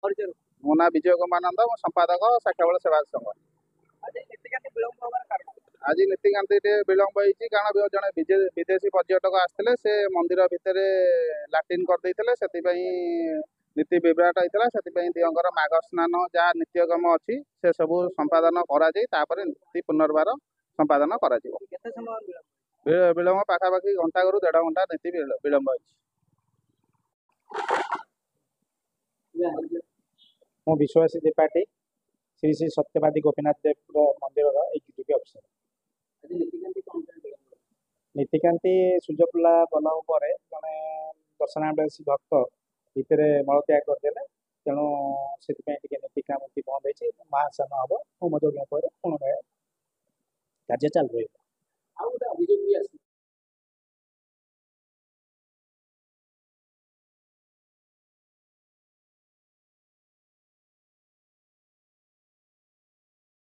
ମୋ ନାଁ ବିଜୟ କୁମାର ନନ୍ଦ, ମୁଁ ସମ୍ପାଦକ ଶାଖାବଳ ସେବା ସଂଘ। ଆଜି ନୀତିକାନ୍ତି ଟିକେ ବିଳମ୍ବ ହେଇଛି କାରଣ ଜଣେ ବିଦେଶୀ ପର୍ଯ୍ୟଟକ ଆସିଥିଲେ, ସେ ମନ୍ଦିର ଭିତରେ ଲାଟ୍ରିନ୍ କରିଦେଇଥିଲେ, ସେଥିପାଇଁ ନୀତି ବିଭ୍ରାଟ ହେଇଥିଲା। ସେଥିପାଇଁ ଦିଅଙ୍କର ମାଘ ସ୍ନାନ ଯାହା ନିତ୍ୟକର୍ମ ଅଛି ସେ ସବୁ ସମ୍ପାଦନ କରାଯାଇ ତାପରେ ନୀତି ପୁନର୍ବାର ସମ୍ପାଦନ କରାଯିବ। ବିଳମ୍ବ ପାଖାପାଖି ଘଣ୍ଟାକରୁ 1.5 ଘଣ୍ଟା ନୀତି ବିଳମ୍ବ ହେଇଛି। ମୁଁ ବିଶ୍ୱାସୀ ତ୍ରିପାଠୀ, ଶ୍ରୀ ଶ୍ରୀ ସତ୍ୟବାଦୀ ଗୋପୀନାଥ ଦେବ ମନ୍ଦିରର ଏକ୍ଜିକ୍ୟୁଟିଭ୍ ଅଫିସର। ନୀତିକାନ୍ତି ସୂର୍ଯ୍ୟପିଲା ଗଲା ପରେ ଜଣେ ଦର୍ଶନାବେଶୀ ଭକ୍ତ ଭିତରେ ମଳତ୍ୟାଗ କରିଦେଲେ, ତେଣୁ ସେଥିପାଇଁ ଟିକେ ନୀତିକାନ୍ତି ବନ୍ଦ ହେଇଛି। ମହାସ୍ନାନ ହବ, ହୋମ ଯଜ୍ଞ ପରେ ପୁନଃ କାର୍ଯ୍ୟ ଚାଲୁ ରହିବ।